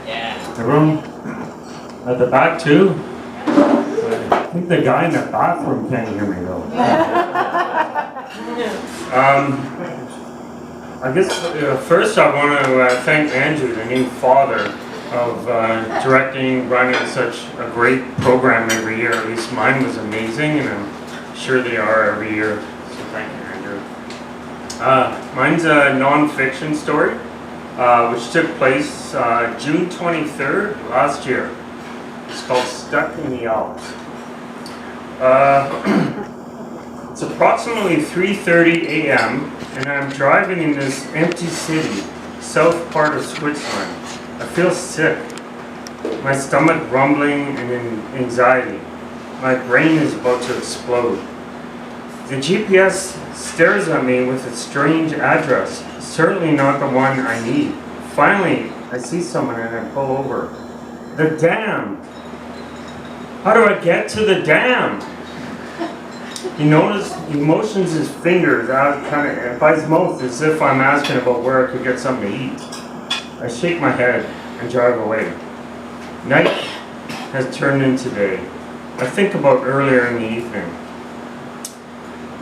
The room at the back too. I think the guy in the bathroom can't hear me though. I guess first I want to thank Andrew, the new father, of directing, running such a great program every year. At least mine was amazing, and I'm sure they are every year. So thank you, Andrew. Mine's a non-fiction story, which took place June 23rd last year. It's called Stuck in the Alps. It's approximately 3:30 a.m. and I'm driving in this empty city, south part of Switzerland. I feel sick, my stomach rumbling and in anxiety. My brain is about to explode. The GPS stares at me with a strange address, certainly not the one I need. Finally, I see someone and I pull over. The dam! How do I get to the dam? He motions his fingers out by his mouth as if I'm asking about where I could get something to eat. I shake my head and drive away. Night has turned into day. I think about earlier in the evening.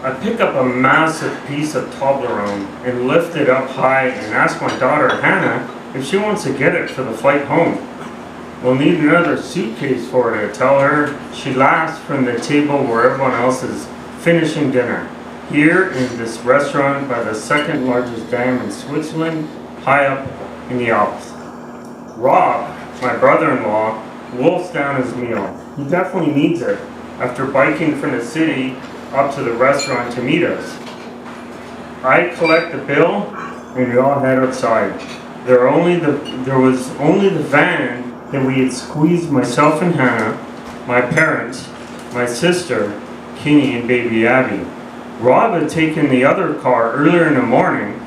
I pick up a massive piece of Toblerone and lift it up high and ask my daughter Hannah if she wants to get it for the flight home. We'll need another suitcase for her, to tell her. She laughs from the table where everyone else is finishing dinner. Here in this restaurant by the second largest dam in Switzerland, high up in the Alps. Rob, my brother-in-law, wolfs down his meal. He definitely needs it after biking from the city up to the restaurant to meet us. I collect the bill and we all head outside. There was only the van that we had squeezed myself and Hannah, my parents, my sister, Kenny and baby Abby. Rob had taken the other car earlier in the morning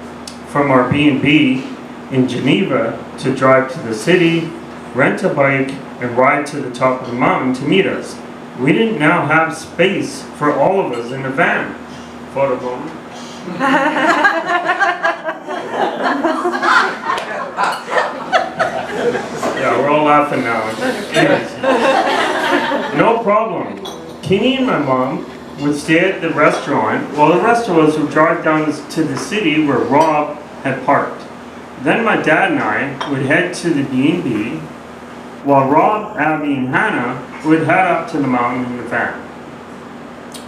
from our B&B in Geneva to drive to the city, rent a bike, and ride to the top of the mountain to meet us. We didn't now have space for all of us in the van. Photo moment. Yeah, we're all laughing now. Anyways, no problem. Kenny and my mom would stay at the restaurant while the rest of us would drive down to the city where Rob had parked. Then my dad and I would head to the B&B while Rob, Abby, and Hannah would head up to the mountain in the van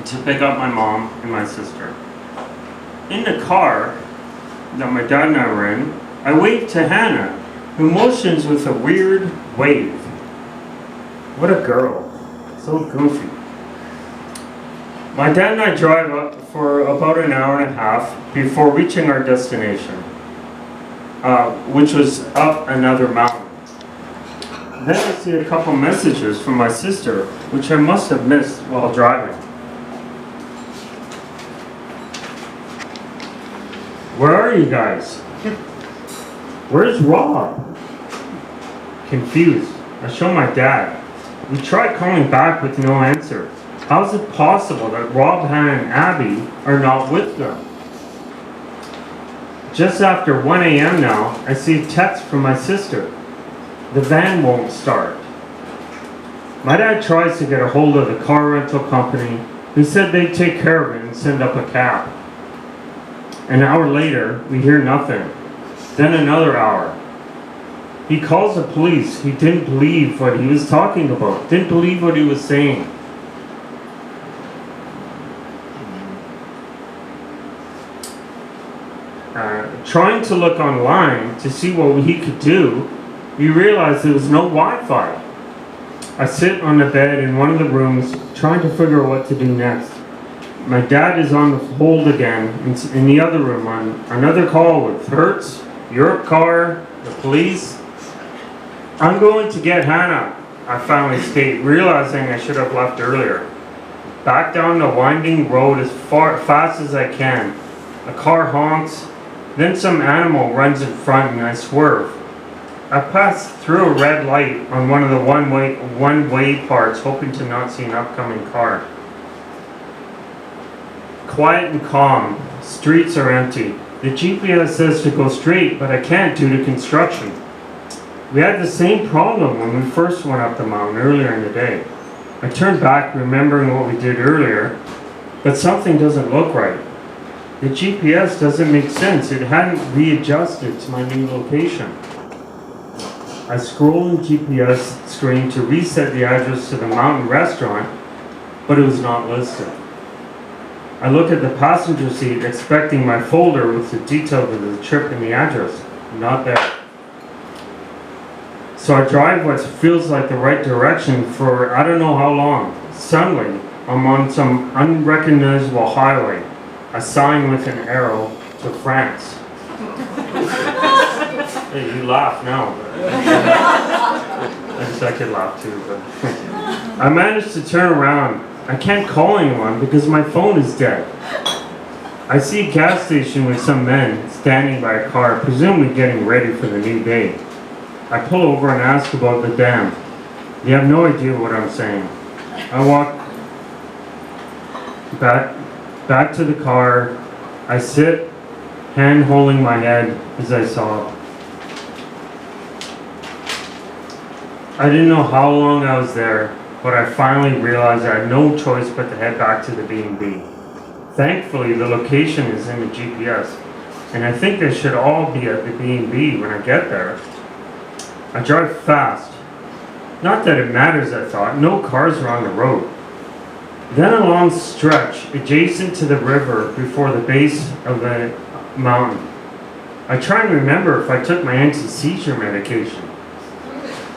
to pick up my mom and my sister. In the car that my dad and I were in, I waved to Hannah, who motions with a weird wave. What a girl. So goofy. My dad and I drive up for about an hour and a half before reaching our destination, which was up another mountain. Then I see a couple messages from my sister, which I must have missed while driving. Where are you guys? Where's Rob? Confused, I show my dad. We tried calling back with no answer. How is it possible that Rob, Hannah, and Abby are not with them? Just after 1 a.m. now, I see a text from my sister. The van won't start. My dad tries to get a hold of the car rental company, who said they'd take care of it and send up a cab. An hour later, we hear nothing. Then another hour. He calls the police. He didn't believe what he was talking about. Didn't believe what he was saying. Trying to look online to see what he could do, we realized there was no Wi-Fi. I sit on the bed in one of the rooms trying to figure out what to do next. My dad is on the hold again in the other room on another call with Hertz, Europe car, the police. I'm going to get Hannah, I finally state, realizing I should have left earlier. Back down the winding road as fast as I can. A car honks, then some animal runs in front and I swerve. I pass through a red light on one of the one-way parts, hoping to not see an upcoming car. Quiet and calm, streets are empty. The GPS says to go straight, but I can't due to construction. We had the same problem when we first went up the mountain earlier in the day. I turned back remembering what we did earlier, but something doesn't look right. The GPS doesn't make sense. It hadn't readjusted to my new location. I scrolled in GPS screen to reset the address to the mountain restaurant, but it was not listed. I look at the passenger seat expecting my folder with the details of the trip and the address. Not there. So I drive what feels like the right direction for I don't know how long. Suddenly, I'm on some unrecognizable highway, a sign with an arrow to France. Hey, you laugh now. I guess I could laugh too, but I managed to turn around. I can't call anyone because my phone is dead. I see a gas station with some men standing by a car, presumably getting ready for the new day. I pull over and ask about the dam. They have no idea what I'm saying. I walk back to the car. I sit, hand holding my head as I sob. I didn't know how long I was there, but I finally realized I had no choice but to head back to the B&B. Thankfully, the location is in the GPS, and I think they should all be at the B&B when I get there. I drive fast. Not that it matters, I thought. No cars are on the road. Then a long stretch adjacent to the river before the base of the mountain. I try and remember if I took my anti-seizure medication.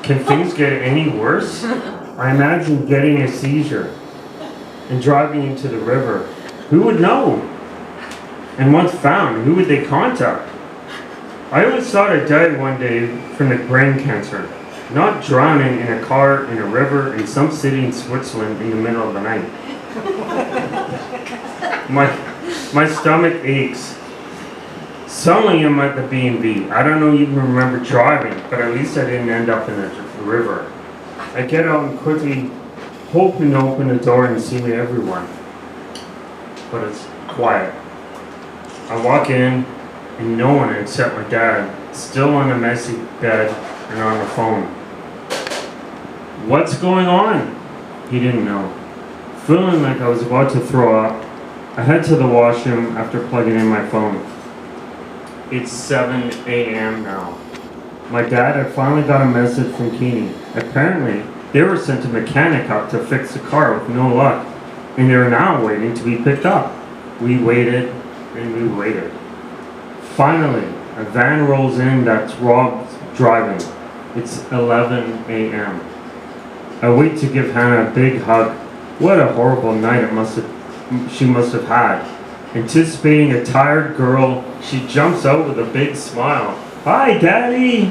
Can things get any worse? I imagine getting a seizure and driving into the river. Who would know? And once found, who would they contact? I always thought I died one day from the brain cancer, not drowning in a car in a river in some city in Switzerland in the middle of the night. My stomach aches. Suddenly I'm at the B&B. I don't even remember driving, but at least I didn't end up in the river. I get out and quickly hoping to open the door and see everyone. But it's quiet. I walk in and no one except my dad, still on the messy bed and on the phone. What's going on? He didn't know. Feeling like I was about to throw up, I head to the washroom after plugging in my phone. It's 7 a.m. now. My dad had finally got a message from Keeney. Apparently, they were sent a mechanic out to fix the car with no luck, and they're now waiting to be picked up. We waited and we waited. Finally, a van rolls in that's Rob's driving. It's 11 a.m. I wait to give Hannah a big hug. What a horrible night she must have had. Anticipating a tired girl, she jumps out with a big smile. Hi, Daddy!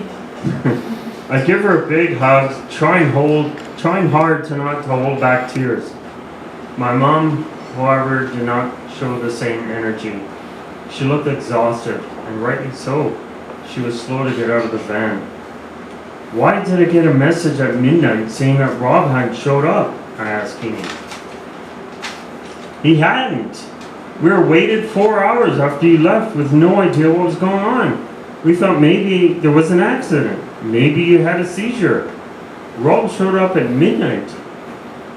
I give her a big hug, trying hard to hold back tears. My mom, however, did not show the same energy. She looked exhausted, and rightly so. She was slow to get out of the van. Why did I get a message at midnight saying that Rob hadn't showed up? I asked Keeney. He hadn't. We were waited 4 hours after he left with no idea what was going on. We thought maybe there was an accident. Maybe you had a seizure. Rob showed up at midnight.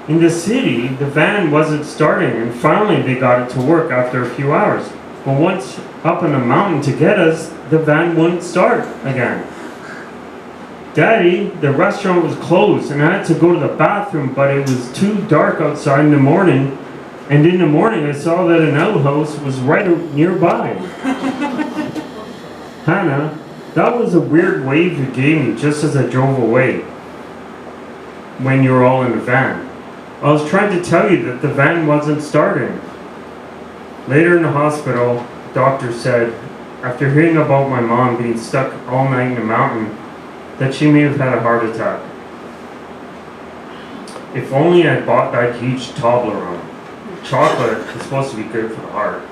In the city, the van wasn't starting, and finally they got it to work after a few hours. But once up on the mountain to get us, the van wouldn't start again. Daddy, the restaurant was closed, and I had to go to the bathroom, but it was too dark outside in the morning. And in the morning, I saw that an outhouse was right nearby. Hannah, that was a weird wave you gave me just as I drove away when you were all in the van. I was trying to tell you that the van wasn't starting. Later in the hospital, the doctor said, after hearing about my mom being stuck all night in the mountain, that she may have had a heart attack. If only I'd bought that huge Toblerone. Chocolate is supposed to be good for the heart.